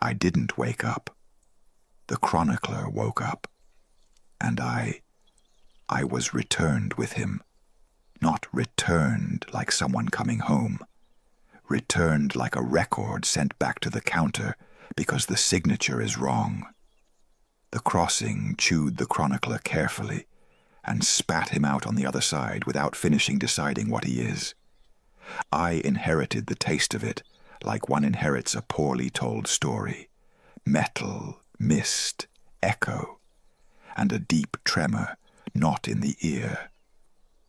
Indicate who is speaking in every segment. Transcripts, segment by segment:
Speaker 1: I didn't wake up. The chronicler woke up, and I was returned with him. Not returned like someone coming home. Returned like a record sent back to the counter because the signature is wrong. The crossing chewed the chronicler carefully and spat him out on the other side without finishing deciding what he is. I inherited the taste of it like one inherits a poorly told story. Metal, mist, echo, and a deep tremor, not in the ear,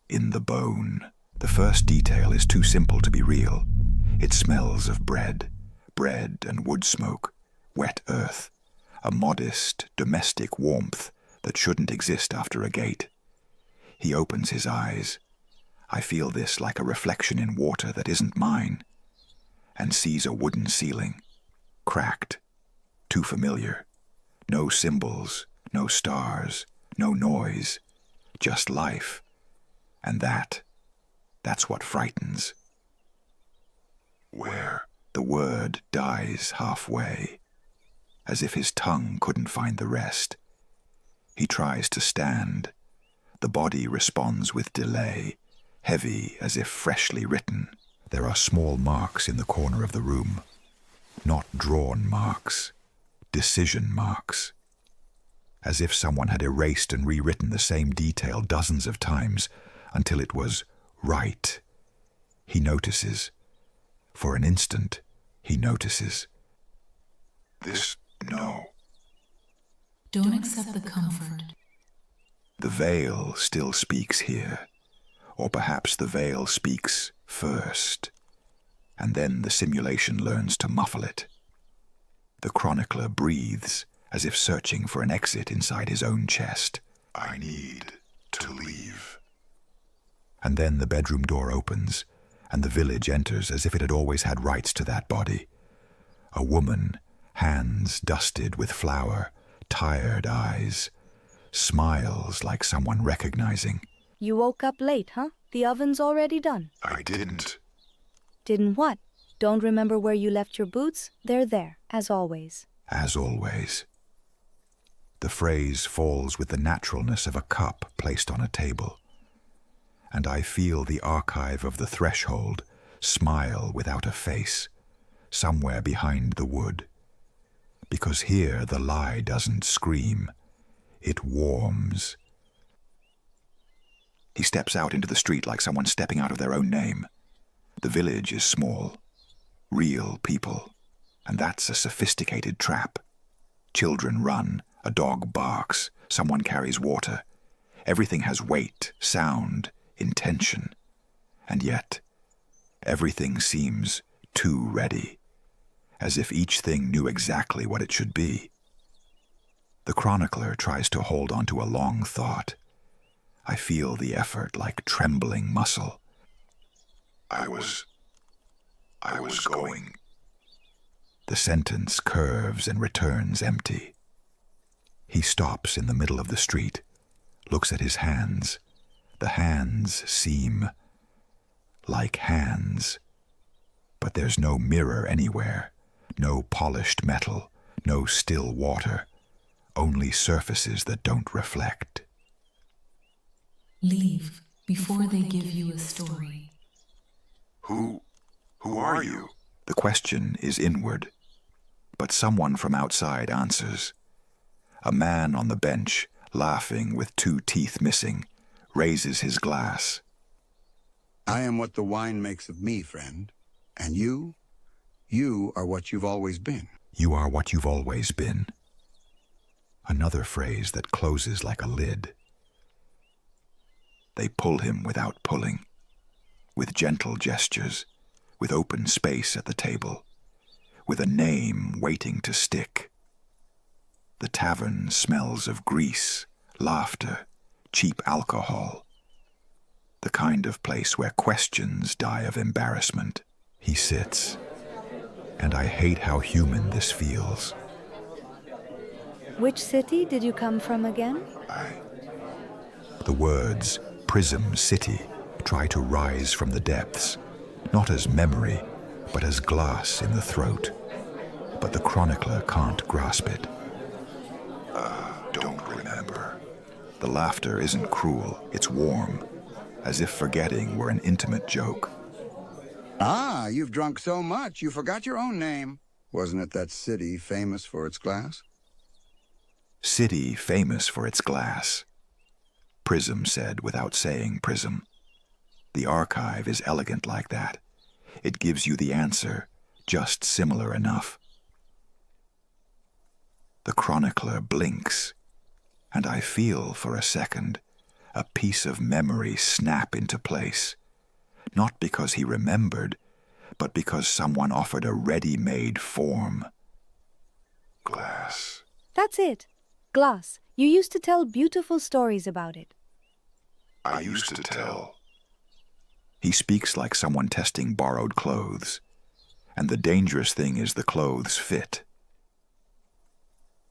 Speaker 1: in the bone. The first detail is too simple to be real. It smells of bread and wood smoke, wet earth, a modest, domestic warmth that shouldn't exist after a gate. He opens his eyes. I feel this like a reflection in water that isn't mine, and sees a wooden ceiling, cracked, too familiar. No symbols, no stars, no noise, just life. And that's what frightens. Where? The word dies halfway, as if his tongue couldn't find the rest. He tries to stand. The body responds with delay, heavy as if freshly written. There are small marks in the corner of the room. Not drawn marks, decision marks. As if someone had erased and rewritten the same detail dozens of times until it was right. He notices. For an instant, he notices. No.
Speaker 2: Don't accept the comfort.
Speaker 1: The veil still speaks here. Or perhaps the veil speaks first, and then the simulation learns to muffle it. The chronicler breathes, as if searching for an exit inside his own chest. I need to leave. And then the bedroom door opens, and the village enters as if it had always had rights to that body. A woman, hands dusted with flour, tired eyes, smiles like someone recognizing.
Speaker 3: You woke up late, huh? The oven's already done.
Speaker 1: I didn't.
Speaker 3: Didn't what? Don't remember where you left your boots? They're there, as always.
Speaker 1: As always. The phrase falls with the naturalness of a cup placed on a table. And I feel the archive of the threshold smile without a face, somewhere behind the wood. Because here the lie doesn't scream, it warms. He steps out into the street like someone stepping out of their own name. The village is small, real people, and that's a sophisticated trap. Children run, a dog barks, someone carries water. Everything has weight, sound, intention, and yet everything seems too ready, as if each thing knew exactly what it should be. The chronicler tries to hold on to a long thought. I feel the effort like trembling muscle. I was going. The sentence curves and returns empty. He stops in the middle of the street, looks at his hands. The hands seem like hands, but there's no mirror anywhere, no polished metal, no still water, only surfaces that don't reflect.
Speaker 2: Leave before they give you a story.
Speaker 1: Who are you? The question is inward, but someone from outside answers. A man on the bench, laughing with 2 teeth missing, raises his glass.
Speaker 4: I am what the wine makes of me, friend. And you are what you've always been.
Speaker 1: You are what you've always been. Another phrase that closes like a lid. They pull him without pulling, with gentle gestures, with open space at the table, with a name waiting to stick. The tavern smells of grease, laughter, cheap alcohol. The kind of place where questions die of embarrassment. He sits, and I hate how human this feels.
Speaker 3: Which city did you come from again?
Speaker 1: The words, prism city, try to rise from the depths, not as memory, but as glass in the throat. but the chronicler can't grasp it. Don't remember. The laughter isn't cruel, it's warm, as if forgetting were an intimate joke.
Speaker 4: Ah, you've drunk so much, you forgot your own name. Wasn't it that city famous for its glass?
Speaker 1: City famous for its glass, Prism said without saying prism. The archive is elegant like that. It gives you the answer, just similar enough. The chronicler blinks, and I feel for a second a piece of memory snap into place, not because he remembered, but because someone offered a ready-made form. Glass.
Speaker 3: That's it. Glass. You used to tell beautiful stories about it.
Speaker 1: I used to tell. He speaks like someone testing borrowed clothes, and the dangerous thing is the clothes fit.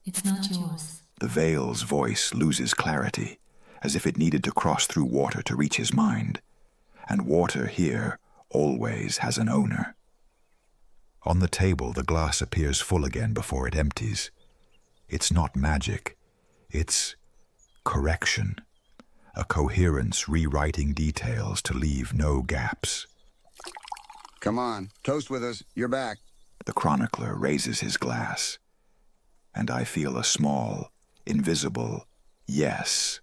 Speaker 2: It's not yours.
Speaker 1: The veil's voice loses clarity, as if it needed to cross through water to reach his mind, and water here always has an owner. On the table, the glass appears full again before it empties. It's not magic, it's correction, a coherence rewriting details to leave no gaps.
Speaker 4: Come on, toast with us. You're back.
Speaker 1: The chronicler raises his glass, and I feel a small, invisible yes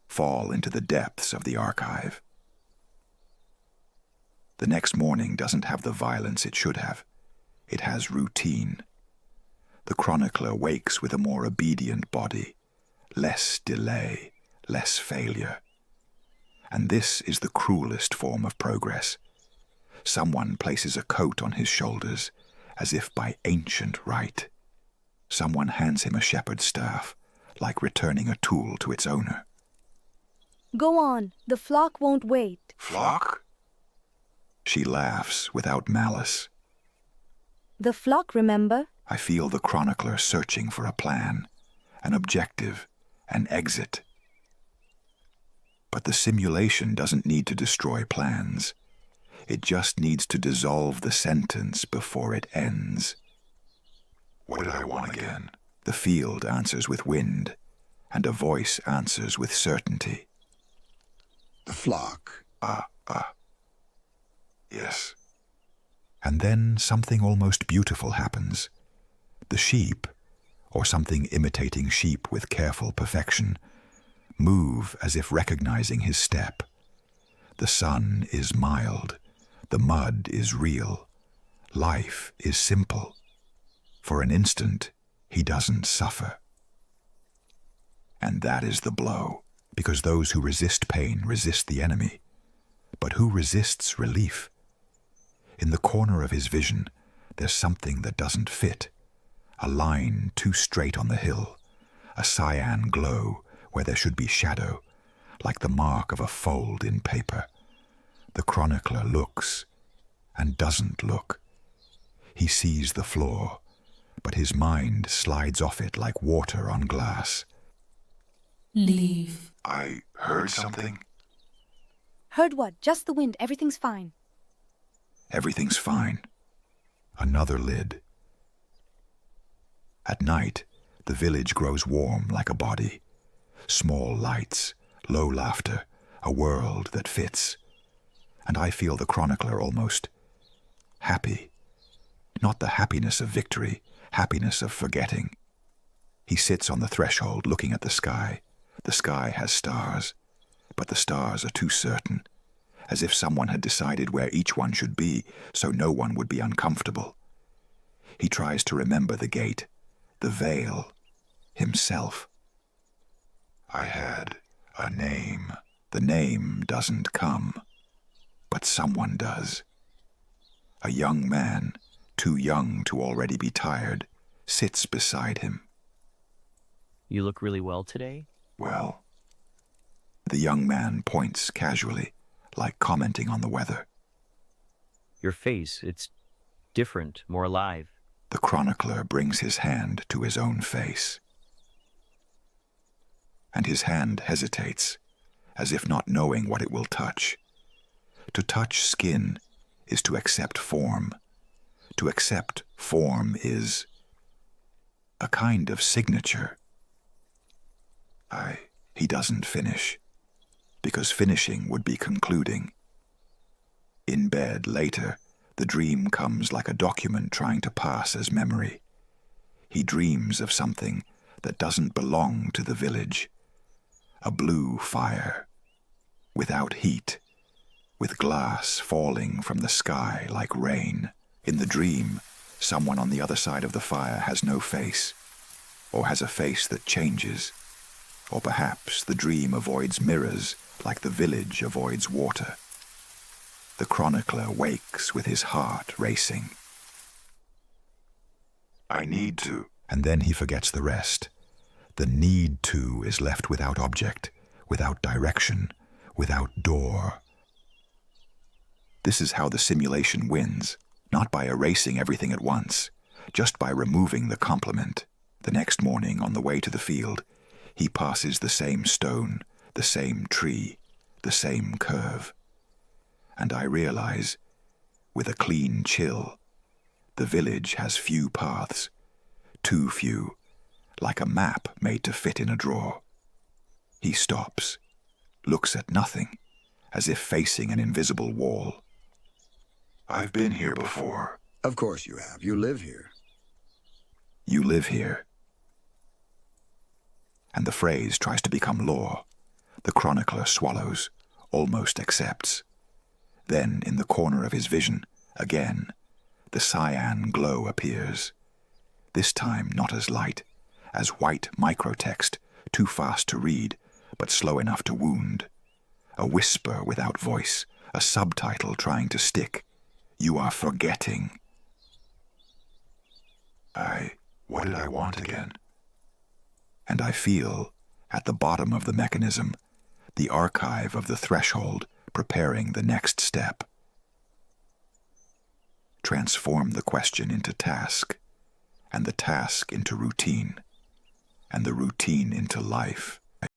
Speaker 1: fall into the depths of the archive. The next morning doesn't have the violence it should have. It has routine. The chronicler wakes with a more obedient body, less delay, less failure. And this is the cruelest form of progress. Someone places a coat on his shoulders, as if by ancient right. Someone hands him a shepherd's staff, like returning a tool to its owner.
Speaker 3: Go on. The flock won't wait.
Speaker 1: Flock? She laughs without malice.
Speaker 3: The flock, remember?
Speaker 1: I feel the chronicler searching for a plan, an objective, an exit. But the simulation doesn't need to destroy plans. It just needs to dissolve the sentence before it ends. What did I want again? The field answers with wind, and a voice answers with certainty.
Speaker 4: The flock.
Speaker 1: Yes. And then something almost beautiful happens. The sheep, or something imitating sheep with careful perfection, move as if recognizing his step. The sun is mild. The mud is real. Life is simple. For an instant, he doesn't suffer. And that is the blow, because those who resist pain resist the enemy. But who resists relief? In the corner of his vision, there's something that doesn't fit. A line too straight on the hill, a cyan glow where there should be shadow, like the mark of a fold in paper. The chronicler looks and doesn't look. He sees the floor, but his mind slides off it like water on glass.
Speaker 2: Leave.
Speaker 1: I heard something.
Speaker 3: Heard what? Just the wind. Everything's fine.
Speaker 1: Everything's fine. Another lid. At night, the village grows warm like a body. Small lights, low laughter, a world that fits. And I feel the chronicler almost happy. Not the happiness of victory, happiness of forgetting. He sits on the threshold looking at the sky. The sky has stars, but the stars are too certain, as if someone had decided where each one should be so no one would be uncomfortable. He tries to remember the gate, the veil, himself. I had a name. The name doesn't come, but someone does. A young man, too young to already be tired, sits beside him.
Speaker 5: You look really well today.
Speaker 1: Well, the young man points casually, like commenting on the weather.
Speaker 5: Your face, it's different, more alive.
Speaker 1: The chronicler brings his hand to his own face. And his hand hesitates, as if not knowing what it will touch. To touch skin is to accept form. To accept form is kind of signature. He doesn't finish, because finishing would be concluding. In bed later, the dream comes like a document trying to pass as memory. He dreams of something that doesn't belong to the village. A blue fire, without heat, with glass falling from the sky like rain. In the dream, someone on the other side of the fire has no face, or has a face that changes. Or perhaps the dream avoids mirrors like the village avoids water. The chronicler wakes with his heart racing. I need to. And then he forgets the rest. The need to is left without object, without direction, without door. This is how the simulation wins, not by erasing everything at once, just by removing the complement. The next morning, on the way to the field, he passes the same stone, the same tree, the same curve. And I realize, with a clean chill, the village has few paths, too few, like a map made to fit in a drawer. He stops, looks at nothing, as if facing an invisible wall. I've been here before.
Speaker 4: Of course you have. You live here.
Speaker 1: You live here. And the phrase tries to become law. The chronicler swallows, almost accepts. Then, in the corner of his vision, again, the cyan glow appears. This time not as light, as white microtext, too fast to read, but slow enough to wound. A whisper without voice, a subtitle trying to stick. You are forgetting. What did I want again? And I feel, at the bottom of the mechanism, the archive of the threshold preparing the next step. Transform the question into task, and the task into routine, and the routine into life.